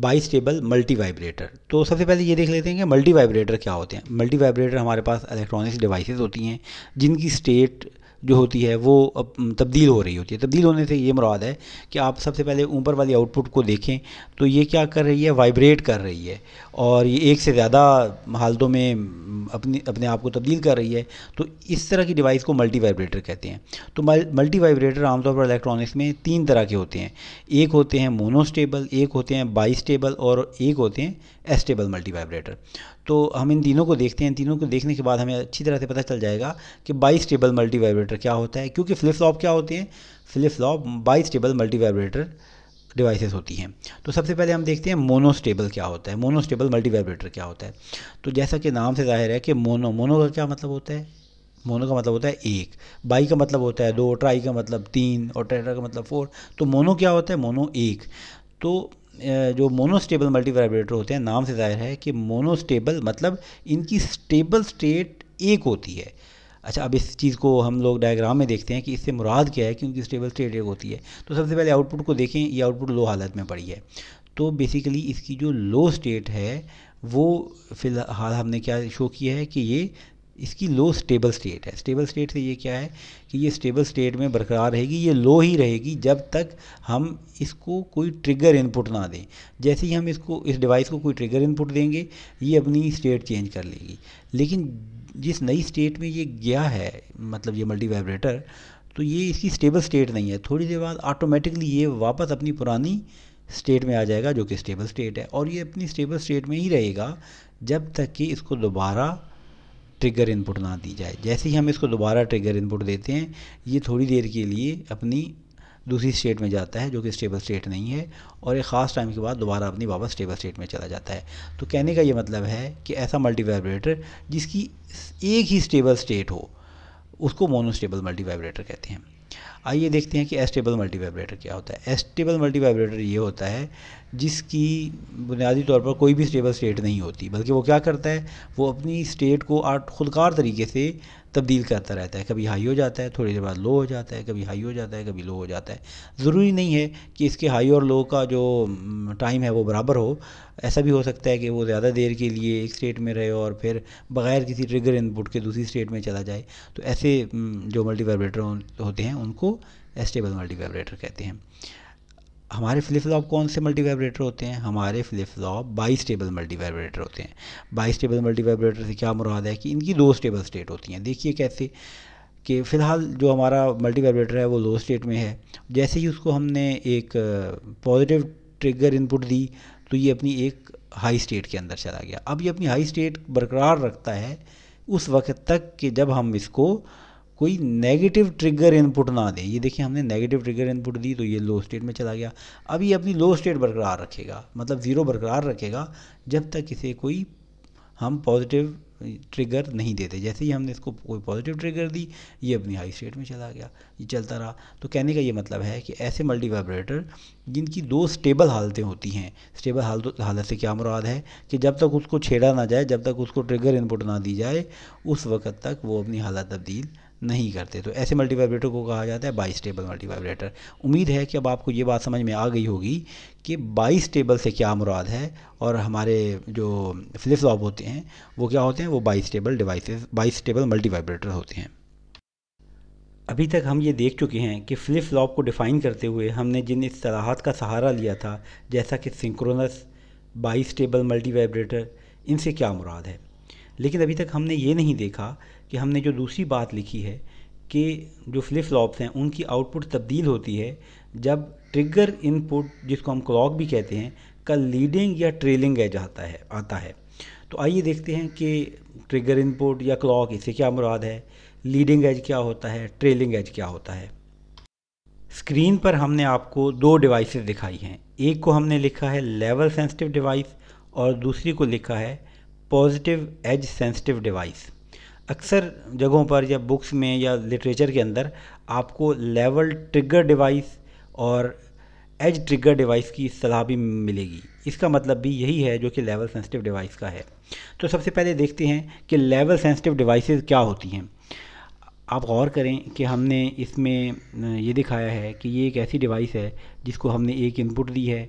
By stable multi vibrator. तो सबसे पहले ये देख लेते हैं कि मल्टी वाइब्रेटर क्या होते हैं। मल्टी वाइब्रेटर हमारे पास इलेक्ट्रॉनिक्स डिवाइसेस होती हैं जिनकी स्टेट जो होती है वो तब्दील हो रही होती है। तब्दील होने से ये मुराद है कि आप सबसे पहले ऊपर वाली आउटपुट को देखें तो ये क्या कर रही है, वाइब्रेट कर रही है, और ये एक से ज़्यादा हालतों में अपने आप को तब्दील कर रही है। तो इस तरह की डिवाइस को मल्टी वाइब्रेटर कहते हैं। तो मल्टी वाइब्रेटर आमतौर पर इलेक्ट्रॉनिक्स में 3 तरह के होते हैं। एक होते हैं मोनोस्टेबल, एक होते हैं बाई स्टेबल, और एक होते हैं एस्टेबल मल्टी वाइब्रेटर। तो हम इन तीनों को देखते हैं। तीनों को देखने के बाद हमें अच्छी तरह से पता चल जाएगा कि बाई स्टेबल मल्टी वाइब्रेटर क्या होता है, क्योंकि फ्लिप फ्लॉप क्या होते हैं, flip flop by stable multi vibrator devices होती हैं। तो सबसे पहले हम देखते हैं मोनोस्टेबल क्या होता है, मोनोस्टेबल मल्टी वाइब्रेटर क्या होता है। तो जैसा कि नाम से जाहिर है कि मोनो का क्या मतलब होता है, मोनो का मतलब होता है एक, बाई का मतलब होता है 2, ट्राई का मतलब 3 और टेट्रा का मतलब 4। तो मोनो क्या होता है, मोनो एक। तो जो मोनोस्टेबल मल्टी वाइब्रेटर होते हैं, नाम से जाहिर है कि मोनोस्टेबल मतलब इनकी स्टेबल स्टेट एक होती है। अच्छा, अब इस चीज़ को हम लोग डायग्राम में देखते हैं कि इससे मुराद क्या है कि उनकी स्टेबल स्टेट एक होती है। तो सबसे पहले आउटपुट को देखें, ये आउटपुट लो हालत में पड़ी है। तो बेसिकली इसकी जो लो स्टेट है वो फ़िलहाल हमने क्या शो किया है कि ये इसकी लो स्टेबल स्टेट है। स्टेबल स्टेट से ये क्या है कि ये स्टेबल स्टेट में बरकरार रहेगी, ये लो ही रहेगी जब तक हम इसको कोई ट्रिगर इनपुट ना दें। जैसे ही हम इस डिवाइस को कोई ट्रिगर इनपुट देंगे, ये अपनी स्टेट चेंज कर लेगी। लेकिन जिस नई स्टेट में ये गया है, मतलब ये मल्टी वाइब्रेटर, तो ये इसकी स्टेबल स्टेट नहीं है। थोड़ी देर बाद ऑटोमेटिकली ये वापस अपनी पुरानी स्टेट में आ जाएगा जो कि स्टेबल स्टेट है, और ये अपनी स्टेबल स्टेट में ही रहेगा जब तक कि इसको दोबारा ट्रिगर इनपुट ना दी जाए। जैसे ही हम इसको दोबारा ट्रिगर इनपुट देते हैं, ये थोड़ी देर के लिए अपनी दूसरी स्टेट में जाता है जो कि स्टेबल स्टेट नहीं है, और एक ख़ास टाइम के बाद दोबारा अपनी वापस स्टेबल स्टेट में चला जाता है। तो कहने का ये मतलब है कि ऐसा मल्टी वाइब्रेटर जिसकी एक ही स्टेबल स्टेट हो उसको मोनोस्टेबल मल्टी वाइब्रेटर कहते हैं। आइए देखते हैं कि एस्टेबल मल्टी वाइब्रेटर क्या होता है। एस्टेबल मल्टी वाइब्रेटर ये होता है जिसकी बुनियादी तौर पर कोई भी स्टेबल स्टेट नहीं होती, बल्कि वो क्या करता है, वो अपनी स्टेट को खुदकार तरीके से तब्दील करता रहता है। कभी हाई हो जाता है, थोड़ी देर बाद लो हो जाता है, कभी हाई हो जाता है, कभी लो हो जाता है। ज़रूरी नहीं है कि इसके हाई और लो का जो टाइम है वो बराबर हो। ऐसा भी हो सकता है कि वो ज़्यादा देर के लिए एक स्टेट में रहे और फिर बग़ैर किसी ट्रिगर इनपुट के दूसरी स्टेट में चला जाए। तो ऐसे जो मल्टी वाइब्रेटर होते हैं उनको एस्टेबल मल्टी वाइब्रेटर कहते हैं। हमारे फ्लिप फ्लॉप कौन से मल्टी वाइब्रेटर होते हैं, हमारे flip flop by stable multi vibrator होते हैं। बाई स्टेबल मल्टी वाइब्रेटर से क्या मुराद है कि इनकी 2 स्टेबल स्टेट होती हैं। देखिए कैसे कि फ़िलहाल जो हमारा मल्टी वाइब्रेटर है वो लो स्टेट में है। जैसे ही उसको हमने एक पॉजिटिव ट्रिगर इनपुट दी तो ये अपनी एक हाई स्टेट के अंदर चला गया। अब ये अपनी हाई स्टेट बरकरार रखता है उस वक्त तक कि जब हम इसको कोई नेगेटिव ट्रिगर इनपुट ना दें। ये देखिए हमने नेगेटिव ट्रिगर इनपुट दी तो ये लो स्टेट में चला गया। अब ये अपनी लो स्टेट बरकरार रखेगा, मतलब ज़ीरो बरकरार रखेगा जब तक इसे कोई हम पॉजिटिव ट्रिगर नहीं देते। जैसे ही हमने इसको कोई पॉजिटिव ट्रिगर दी, ये अपनी हाई स्टेट में चला गया, ये चलता रहा। तो कहने का ये मतलब है कि ऐसे मल्टी वाइब्रेटर जिनकी 2 स्टेबल हालतें होती हैं, स्टेबल हालत से क्या मुराद है कि जब तक उसको छेड़ा ना जाए, जब तक उसको ट्रिगर इनपुट ना दी जाए, उस वक्त तक वो अपनी हालत तब्दील नहीं करते। तो ऐसे मल्टी वाइब्रेटर को कहा जाता है बाई स्टेबल मल्टी वाइब्रेटर। उम्मीद है कि अब आपको ये बात समझ में आ गई होगी कि बाई स्टेबल से क्या मुराद है, और हमारे जो फ्लिप फ्लॉप होते हैं वो क्या होते हैं, वो by stable devices, by stable multi vibrator होते हैं। अभी तक हम ये देख चुके हैं कि फ्लिप फ्लॉप को डिफ़ाइन करते हुए हमने जिन इस्तिलाहात का सहारा लिया था, जैसा कि synchronous, by stable multi vibrator, इनसे क्या मुराद है। लेकिन अभी तक हमने ये नहीं देखा कि हमने जो दूसरी बात लिखी है कि जो फ्लिप फ्लॉप्स हैं उनकी आउटपुट तब्दील होती है जब ट्रिगर इनपुट, जिसको हम क्लॉक भी कहते हैं, का लीडिंग या ट्रेलिंग एज आता है। तो आइए देखते हैं कि ट्रिगर इनपुट या क्लॉक, इससे क्या मुराद है, लीडिंग एज क्या होता है, ट्रेलिंग एज क्या होता है। स्क्रीन पर हमने आपको 2 डिवाइसेस दिखाई हैं। एक को हमने लिखा है लेवल सेंसिटिव डिवाइस और दूसरी को लिखा है पॉजिटिव एज सेंसिटिव डिवाइस। अक्सर जगहों पर या बुक्स में या लिटरेचर के अंदर आपको लेवल ट्रिगर डिवाइस और एज ट्रिगर डिवाइस की सलाह भी मिलेगी। इसका मतलब भी यही है जो कि लेवल सेंसिटिव डिवाइस का है। तो सबसे पहले देखते हैं कि लेवल सेंसिटिव डिवाइसेस क्या होती हैं। आप गौर करें कि हमने इसमें ये दिखाया है कि ये एक ऐसी डिवाइस है जिसको हमने एक इनपुट दी है